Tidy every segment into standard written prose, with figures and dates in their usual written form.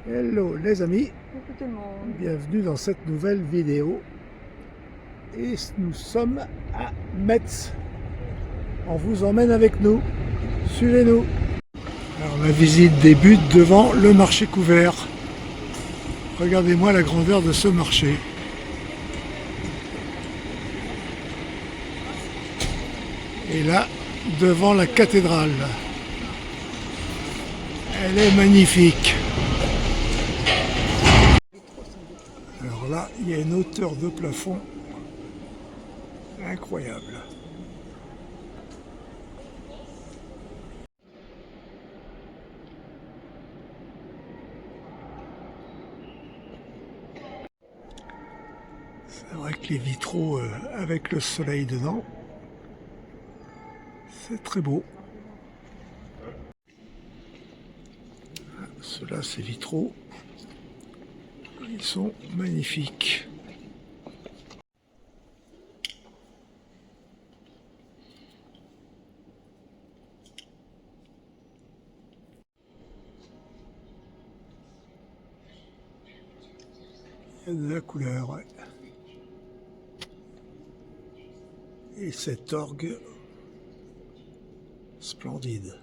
Hello les amis, Coucou tout le monde. bienvenue dans cette nouvelle vidéo. Et nous sommes à Metz. On vous emmène avec nous, suivez-nous. Alors la visite débute devant le marché couvert. Regardez-moi la grandeur de ce marché. Et là, devant la cathédrale. Elle est magnifique. Alors là, il y a une hauteur de plafond incroyable. C'est vrai que les vitraux avec le soleil dedans, c'est très beau. Ceux-là, ces vitraux, ils sont magnifiques. Il y a de la couleur, ouais. Et cet orgue splendide.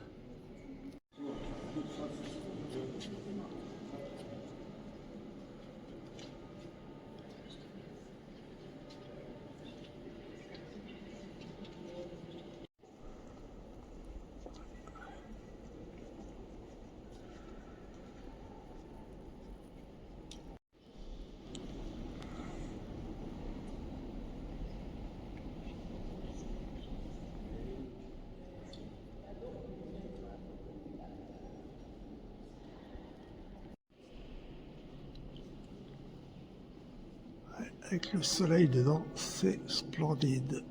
Avec le soleil dedans, c'est splendide.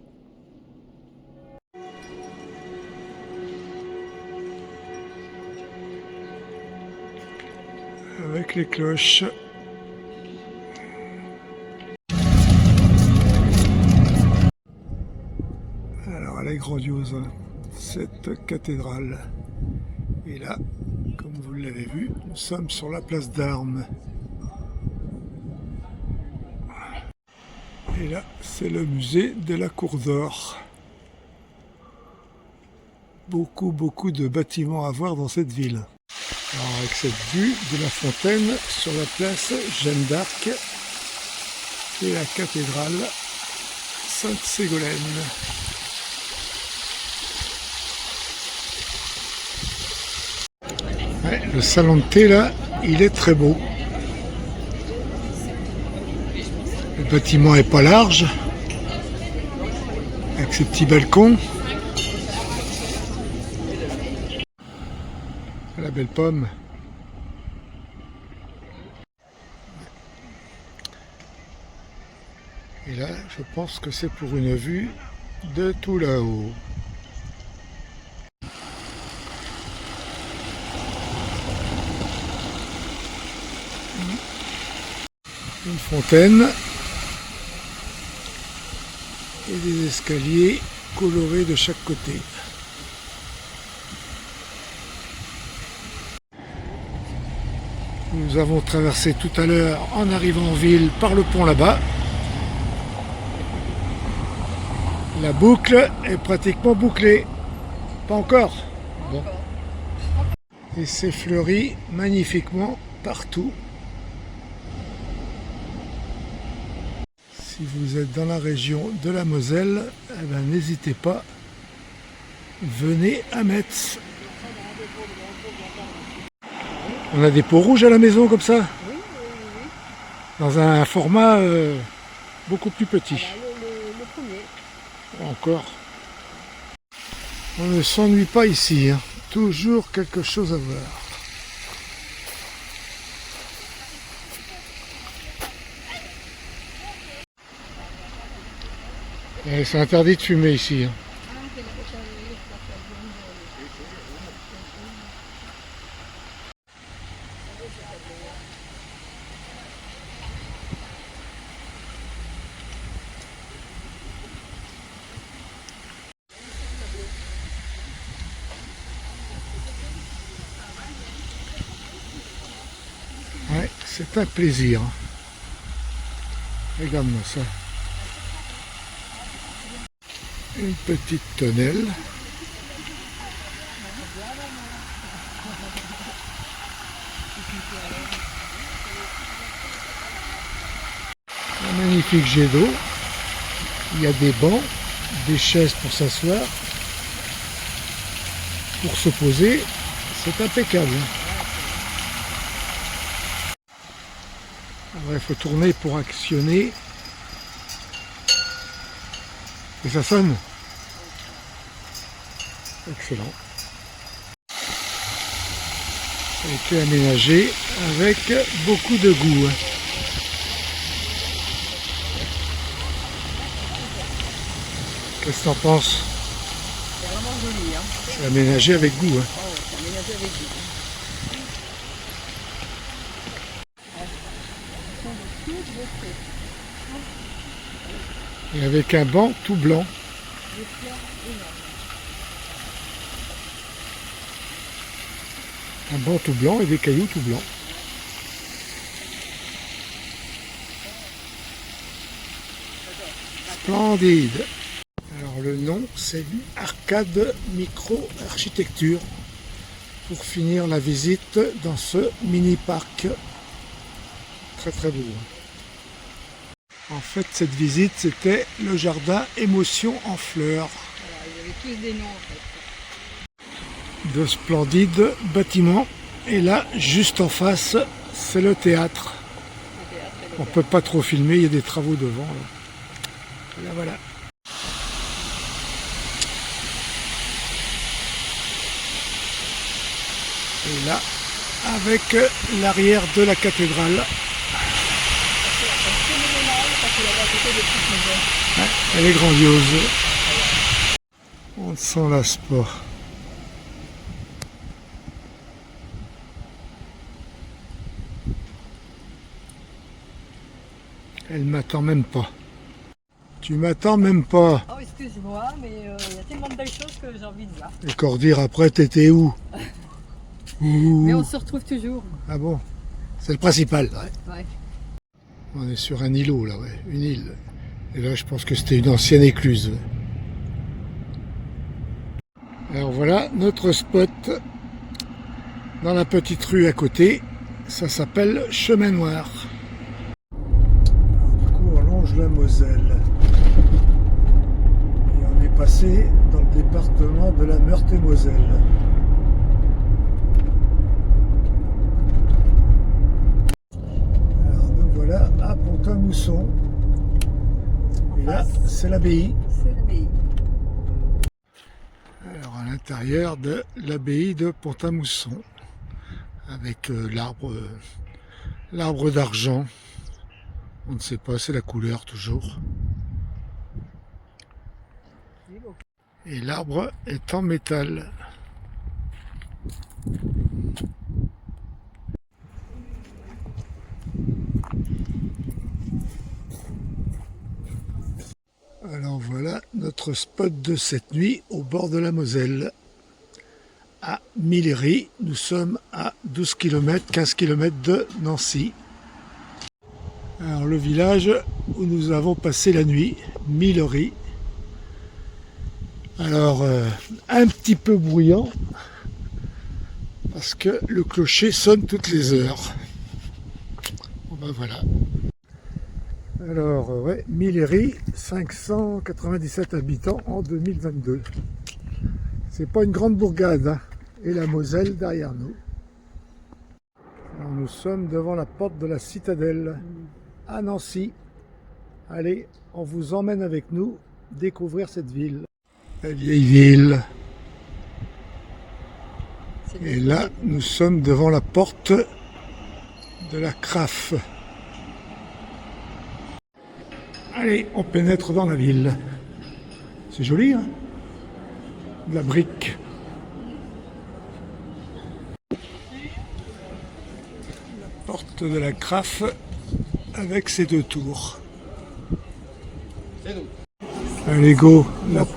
Avec les cloches. Alors elle est grandiose, cette cathédrale. Et là, comme vous l'avez vu, nous sommes sur la place d'Armes. Et là, c'est le musée de la Cour d'Or. Beaucoup de bâtiments à voir dans cette ville. Alors avec cette vue de la fontaine sur la place Jeanne d'Arc et la cathédrale Sainte-Ségolène. Ouais, le salon de thé là, il est très beau. Le bâtiment est pas large, avec ses petits balcons. La belle pomme. Et là, je pense que c'est pour une vue de tout là-haut. Une fontaine et des escaliers colorés de chaque côté. Nous avons traversé tout à l'heure en arrivant en ville par le pont là-bas. La boucle est pratiquement bouclée. Pas encore. Bon. Et c'est fleuri magnifiquement partout. Si vous êtes dans la région de la Moselle, eh ben, n'hésitez pas, venez à Metz. On a des pots rouges à la maison comme ça, Oui. dans un format beaucoup plus petit. Le premier. Encore. On ne s'ennuie pas ici, hein. Toujours quelque chose à voir. Et c'est interdit de fumer ici, hein. C'est un plaisir. Regarde-moi ça. Une petite tonnelle. Un magnifique jet d'eau. Il y a des bancs, des chaises pour s'asseoir, pour se poser. C'est impeccable. Alors, il faut tourner pour actionner. Et ça sonne. Excellent. Ça a été aménagé avec beaucoup de goût. Qu'est-ce que t'en penses? C'est vraiment joli. Hein. C'est aménagé avec goût. Oh, c'est aménagé avec goût. Et avec un banc tout blanc. Des fleurs énormes. Un banc tout blanc et des cailloux tout blancs. Splendide. Alors le nom c'est Arcade Micro Architecture. Pour finir la visite dans ce mini parc. Très très beau. En fait cette visite c'était le jardin Émotion en fleurs. Voilà, ils avaient tous des noms en fait. De splendides bâtiments. Et là, juste en face, c'est le théâtre. On peut pas trop filmer, il y a des travaux devant. Là, voilà. Et là, avec l'arrière de la cathédrale. Ouais, elle est grandiose. On ne s'en lasse pas. Elle m'attend même pas. Tu m'attends même pas. Oh, excuse-moi, mais il y a tellement de belles choses que j'ai envie de voir. Et encore dire après, t'étais où? Mais on se retrouve toujours. Ah bon? C'est le principal. Ouais. On est sur un îlot là, ouais, une île. Et là, je pense que c'était une ancienne écluse. Alors voilà notre spot dans la petite rue à côté. Ça s'appelle Chemin Noir. Alors, du coup, on longe la Moselle. Et on est passé dans le département de la Meurthe-et-Moselle. Alors nous voilà à Pont-à-Mousson. Et là, c'est l'abbaye. C'est l'abbaye. Alors à l'intérieur de l'abbaye de Pont-à-Mousson, avec l'arbre d'argent. On ne sait pas, c'est la couleur toujours. Et l'arbre est en métal. Alors voilà notre spot de cette nuit au bord de la Moselle. À Millery, nous sommes à 12 km, 15 km de Nancy. Alors le village où nous avons passé la nuit, Millery. Alors un petit peu bruyant parce que le clocher sonne toutes les heures. Bon ben voilà. Alors ouais, Millery, 597 habitants en 2022. C'est pas une grande bourgade, hein. Et la Moselle derrière nous. Alors nous sommes devant la porte de la citadelle à Nancy. Allez, on vous emmène avec nous découvrir cette ville. La vieille ville. Et là, nous sommes devant la porte de la CRAF. Allez, on pénètre dans la ville. C'est joli, hein? De la brique. La porte de la CRAF avec ses deux tours. Allez, go. Donc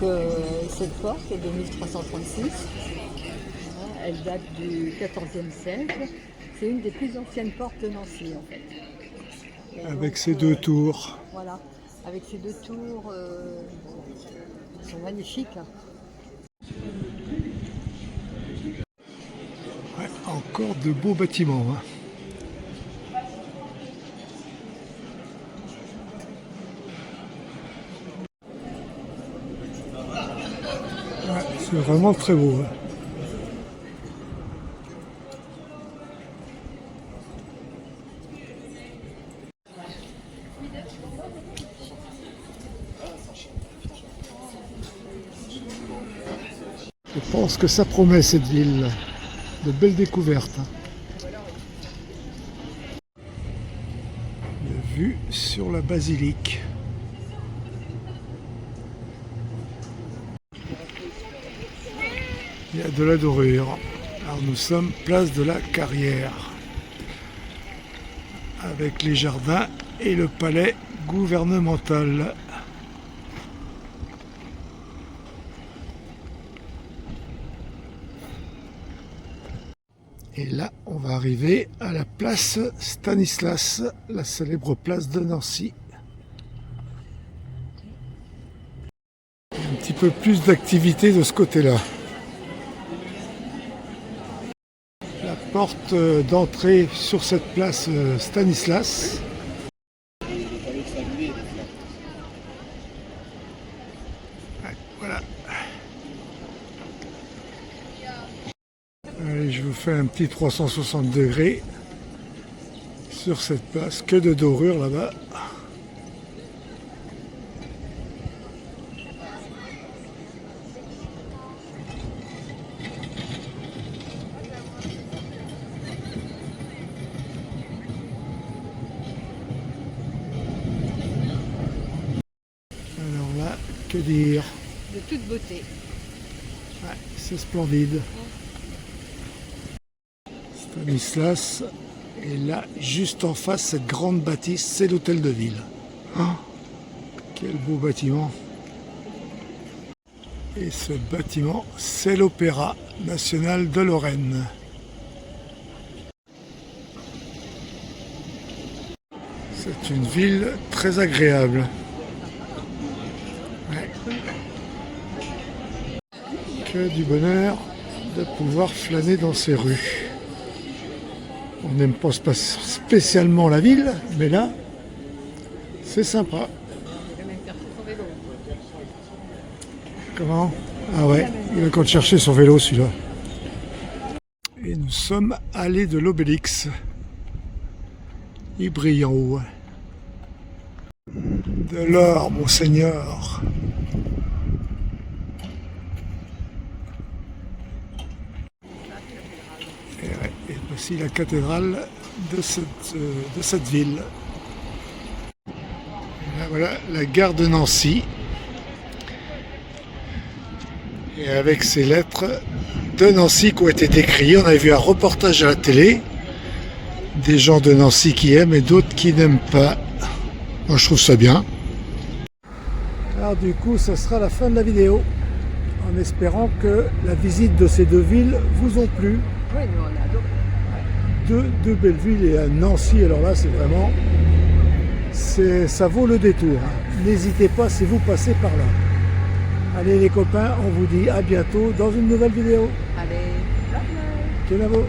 cette porte est de 1336. Elle date du XIVe siècle. C'est une des plus anciennes portes de Nancy en fait. Et Avec donc, ses deux tours. Voilà, avec ces deux tours, ils sont magnifiques. Ouais, encore de beaux bâtiments. Hein. Ouais, c'est vraiment très beau. Hein. Je pense que ça promet cette ville. De belles découvertes. Une vue sur la basilique. Il y a de la dorure. Alors nous sommes place de la Carrière. Avec les jardins et le palais gouvernemental. Et là, on va arriver à la place Stanislas, la célèbre place de Nancy. Un petit peu plus d'activité de ce côté-là. La porte d'entrée sur cette place Stanislas. Ouais, voilà. Allez, je vous fais un petit 360 degrés sur cette place. Que de dorure là-bas. Alors là, que dire? De toute beauté. Ouais, c'est splendide. Stanislas, et là, juste en face, cette grande bâtisse, c'est l'hôtel de ville. Oh, quel beau bâtiment. Et ce bâtiment, c'est l'Opéra national de Lorraine. C'est une ville très agréable. Ouais. Que du bonheur de pouvoir flâner dans ces rues. On n'aime pas spécialement la ville, mais là, c'est sympa. Il va même chercher son vélo. Comment? Ah ouais, il va quand chercher son vélo celui-là. Et nous sommes allés de l'Obélix. Il brille en haut. De l'or, mon Seigneur. Et voici la cathédrale de cette ville. Et là, voilà la gare de Nancy. Et avec ces lettres de Nancy qui ont été décrites, on avait vu un reportage à la télé. Des gens de Nancy qui aiment et d'autres qui n'aiment pas. Moi je trouve ça bien. Alors du coup ça sera la fin de la vidéo. En espérant que la visite de ces deux villes vous ont plu. Oui, nous on a adoré. Deux belles villes et à Nancy, alors là c'est vraiment, ça vaut le détour. Hein. N'hésitez pas si vous passez par là. Allez les copains, on vous dit à bientôt dans une nouvelle vidéo. Allez, bye bye. Kenavo.